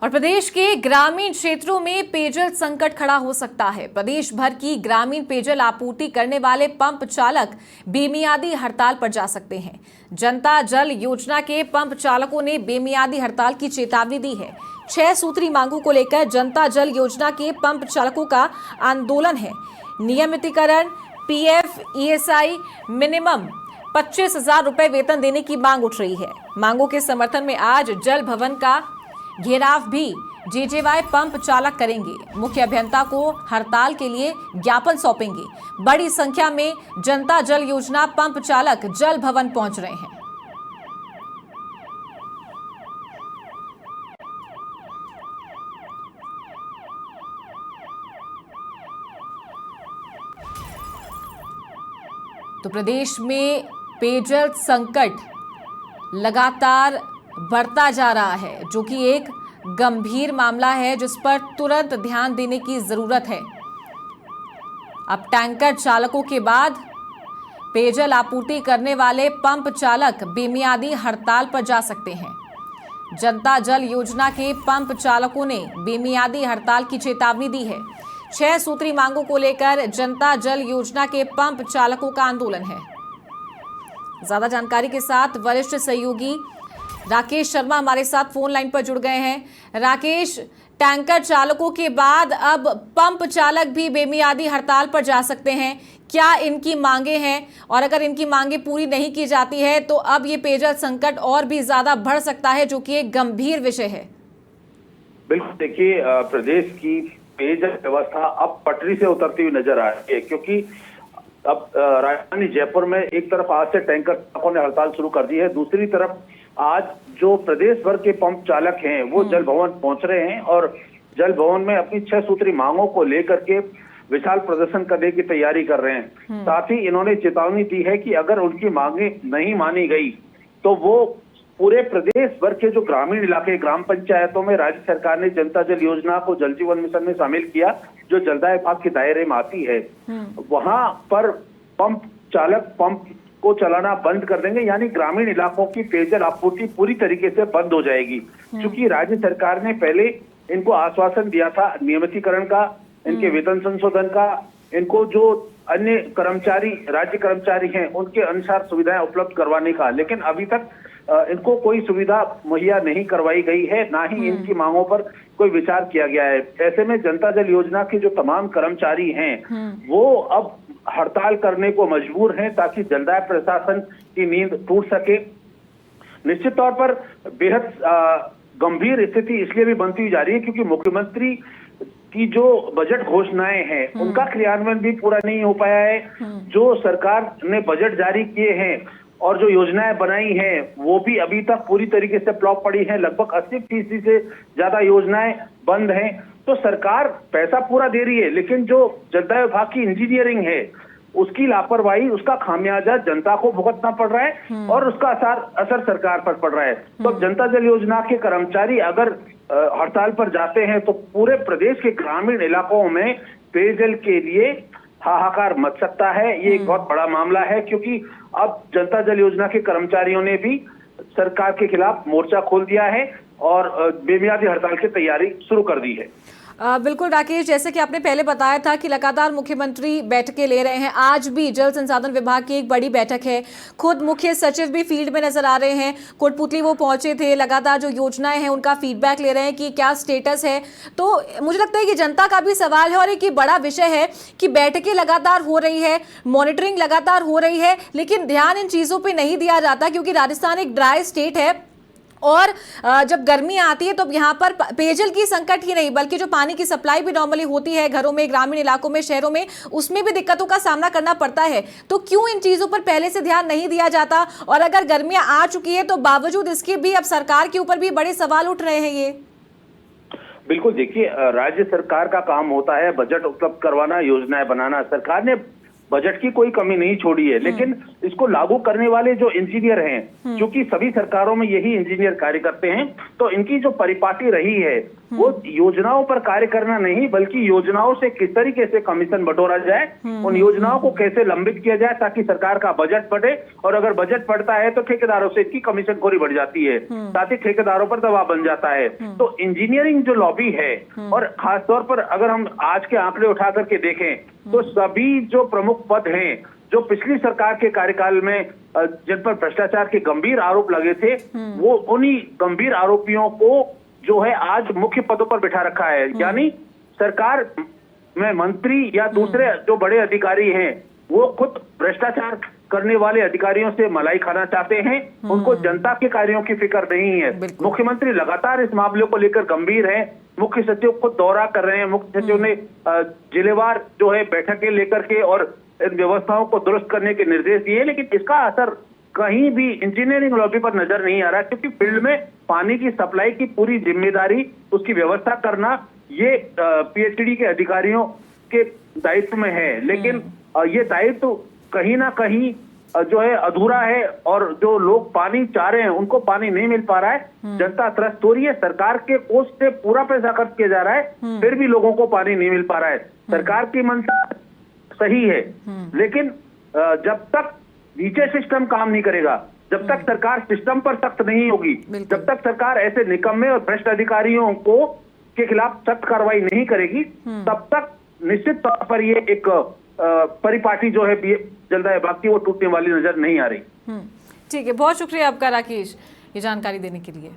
और प्रदेश के ग्रामीण क्षेत्रों में पेयजल संकट खड़ा हो सकता है। प्रदेश भर की ग्रामीण पेयजल आपूर्ति करने वाले पंप चालक बेमियादी हड़ताल पर जा सकते हैं। जनता जल योजना के पंप चालकों ने बेमियादी हड़ताल की चेतावनी दी है। 6 सूत्री मांगों को लेकर जनता जल योजना के पंप चालकों का आंदोलन है। नियमितीकरण, पीएफ, ईएसआई, मिनिमम 25,000 रुपए वेतन देने की मांग उठ रही है। मांगों के समर्थन में आज जल भवन का घेराव भी जेजेवाई पंप चालक करेंगे। मुख्य अभियंता को हड़ताल के लिए ज्ञापन सौंपेंगे। बड़ी संख्या में जनता जल योजना पंप चालक जल भवन पहुंच रहे हैं। तो प्रदेश में पेयजल संकट लगातार बढ़ता जा रहा है, जो कि एक गंभीर मामला है जिस पर तुरंत ध्यान देने की जरूरत है। अब टैंकर चालकों के बाद पेयजल आपूर्ति करने वाले पंप चालक बेमियादी हड़ताल पर जा सकते हैं। जनता जल योजना के पंप चालकों ने बेमियादी हड़ताल की चेतावनी दी है। 6 सूत्री मांगों को लेकर जनता जल योजना के पंप चालकों का आंदोलन है। ज्यादा जानकारी के साथ वरिष्ठ सहयोगी राकेश शर्मा हमारे साथ फोन लाइन पर जुड़ गए हैं। राकेश, टैंकर चालकों के बाद अब पंप चालक भी बेमियादी हड़ताल पर जा सकते हैं। क्या इनकी मांगे हैं, और अगर इनकी मांगे पूरी नहीं की जाती है तो अब ये पेयजल संकट और भी ज्यादा बढ़ सकता है, जो कि एक गंभीर विषय है। बिल्कुल, देखिए, प्रदेश की पेयजल व्यवस्था अब पटरी से उतरती हुई नजर आ रही है, क्योंकि अब राजधानी जयपुर में एक तरफ आज से टैंकर चालकों ने हड़ताल शुरू कर दी है, दूसरी तरफ आज जो प्रदेश भर के पंप चालक हैं वो जल भवन पहुंच रहे हैं और जल भवन में अपनी 6 सूत्री मांगों को लेकर के विशाल प्रदर्शन करने की तैयारी कर रहे हैं। साथ ही इन्होंने चेतावनी दी है कि अगर उनकी मांगे नहीं मानी गई तो वो पूरे प्रदेश भर के जो ग्रामीण इलाके, ग्राम पंचायतों में राज्य सरकार ने जनता जल योजना को जल जीवन मिशन में शामिल किया, जो जलदाय विभाग के दायरे में आती है, वहां पर पंप चालक पंप को चलाना बंद कर देंगे, यानी ग्रामीण इलाकों की पेयजल आपूर्ति पूरी तरीके से बंद हो जाएगी। क्योंकि राज्य सरकार ने पहले इनको आश्वासन दिया था नियमितीकरण का, इनके वेतन संशोधन का, इनको जो अन्य कर्मचारी, राज्य कर्मचारी हैं उनके अनुसार सुविधाएं उपलब्ध करवाने का, लेकिन अभी तक इनको कोई सुविधा मुहैया नहीं करवाई गई है, ना ही इनकी मांगों पर कोई विचार किया गया है। ऐसे में जनता जल योजना के जो तमाम कर्मचारी हैं वो अब हड़ताल करने को मजबूर हैं ताकि जलदाय प्रशासन की नींद टूट सके। निश्चित तौर पर बेहद गंभीर स्थिति इसलिए भी बनती हुई जा रही है क्योंकि मुख्यमंत्री की जो बजट घोषणाएं हैं उनका क्रियान्वयन भी पूरा नहीं हो पाया है। जो सरकार ने बजट जारी किए हैं और जो योजनाएं बनाई हैं वो भी अभी तक पूरी तरीके से फ्लॉप पड़ी हैं। लगभग 80% से ज्यादा योजनाएं बंद हैं। तो सरकार पैसा पूरा दे रही है, लेकिन जो जलदाय विभाग की इंजीनियरिंग है उसकी लापरवाही, उसका खामियाजा जनता को भुगतना पड़ रहा है और उसका असर सरकार पर पड़ रहा है। तो जनता जल योजना के कर्मचारी अगर हड़ताल पर जाते हैं तो पूरे प्रदेश के ग्रामीण इलाकों में पेयजल के लिए हाहाकार मच सकता है। ये एक बहुत बड़ा मामला है, क्योंकि अब जनता जल योजना के कर्मचारियों ने भी सरकार के खिलाफ मोर्चा खोल दिया है और बेमियादी हड़ताल की तैयारी शुरू कर दी है। बिल्कुल राकेश, जैसे कि आपने पहले बताया था कि लगातार मुख्यमंत्री बैठकें ले रहे हैं। आज भी जल संसाधन विभाग की एक बड़ी बैठक है। खुद मुख्य सचिव भी फील्ड में नजर आ रहे हैं। कोटपुतली वो पहुंचे थे, लगातार जो योजनाएं हैं उनका फीडबैक ले रहे हैं कि क्या स्टेटस है। तो मुझे लगता है कि जनता का भी सवाल है और एक बड़ा विषय है कि बैठकें लगातार हो रही है, मॉनिटरिंग लगातार हो रही है, लेकिन ध्यान इन चीजों पर नहीं दिया जाता क्योंकि राजस्थान एक ड्राई स्टेट है और जब गर्मी आती है तो यहाँ पर पेयजल की संकट ही नहीं बल्कि जो पानी की सप्लाई भी नॉर्मली होती है घरों में, ग्रामीण इलाकों में, शहरों में, उसमें भी दिक्कतों का सामना करना पड़ता है। तो क्यों इन चीजों पर पहले से ध्यान नहीं दिया जाता? और अगर गर्मियां आ चुकी है तो बावजूद इसके भी अब सरकार के ऊपर भी बड़े सवाल उठ रहे हैं। ये बिल्कुल, देखिए, राज्य सरकार का काम होता है बजट उपलब्ध करवाना, योजनाएं बनाना। सरकार ने बजट की कोई कमी नहीं छोड़ी है, लेकिन इसको लागू करने वाले जो इंजीनियर हैं, क्योंकि सभी सरकारों में यही इंजीनियर कार्य करते हैं, तो इनकी जो परिपाटी रही है वो योजनाओं पर कार्य करना नहीं, बल्कि योजनाओं से किस तरीके से कमीशन बटोरा जाए, उन योजनाओं को कैसे लंबित किया जाए ताकि सरकार का बजट बढ़े, और अगर बजट बढ़ता है तो ठेकेदारों से इनकी कमीशनखोरी बढ़ जाती है, साथ ही ठेकेदारों पर दबाव बन जाता है। तो इंजीनियरिंग जो लॉबी है, और खासतौर पर अगर हम आज के आंकड़े उठा करके देखें तो सभी जो प्रमुख पद हैं जो पिछली सरकार के कार्यकाल में जिन पर भ्रष्टाचार के गंभीर आरोप लगे थे, वो उन्हीं गंभीर आरोपियों को जो है आज मुख्य पदों पर बिठा रखा है। यानी सरकार में मंत्री या दूसरे जो बड़े अधिकारी हैं वो खुद भ्रष्टाचार करने वाले अधिकारियों से मलाई खाना चाहते हैं, उनको जनता के कार्यों की फिक्र नहीं है। मुख्यमंत्री लगातार इस मामले को लेकर गंभीर है, मुख्य सचिव को दौरा कर रहे हैं, मुख्य सचिव ने जिलेवार जो है बैठकें लेकर के और इन व्यवस्थाओं को दुरुस्त करने के निर्देश दिए, लेकिन इसका असर कहीं भी इंजीनियरिंग लॉबी पर नजर नहीं आ रहा, क्योंकि फील्ड में पानी की सप्लाई की पूरी जिम्मेदारी, उसकी व्यवस्था करना ये पीएचईडी के अधिकारियों के दायित्व में है। लेकिन ये दायित्व कहीं ना कहीं जो है अधूरा है, और जो लोग पानी चाह रहे हैं उनको पानी नहीं मिल पा रहा है। जनता त्रस्त हो रही है, सरकार के कोष से पूरा पैसा खर्च किया जा रहा है, फिर भी लोगों को पानी नहीं मिल पा रहा है। सरकार की मंशा सही है, लेकिन जब तक नीचे सिस्टम काम नहीं करेगा, जब तक सरकार सिस्टम पर सख्त नहीं होगी, जब तक सरकार ऐसे निकम्मे और भ्रष्ट अधिकारियों को के खिलाफ सख्त कार्रवाई नहीं करेगी, तब तक निश्चित तौर पर ये एक परिपाटी जो है जलदा विभाग की वो टूटने वाली नजर नहीं आ रही। ठीक है, बहुत शुक्रिया आपका राकेश ये जानकारी देने के लिए।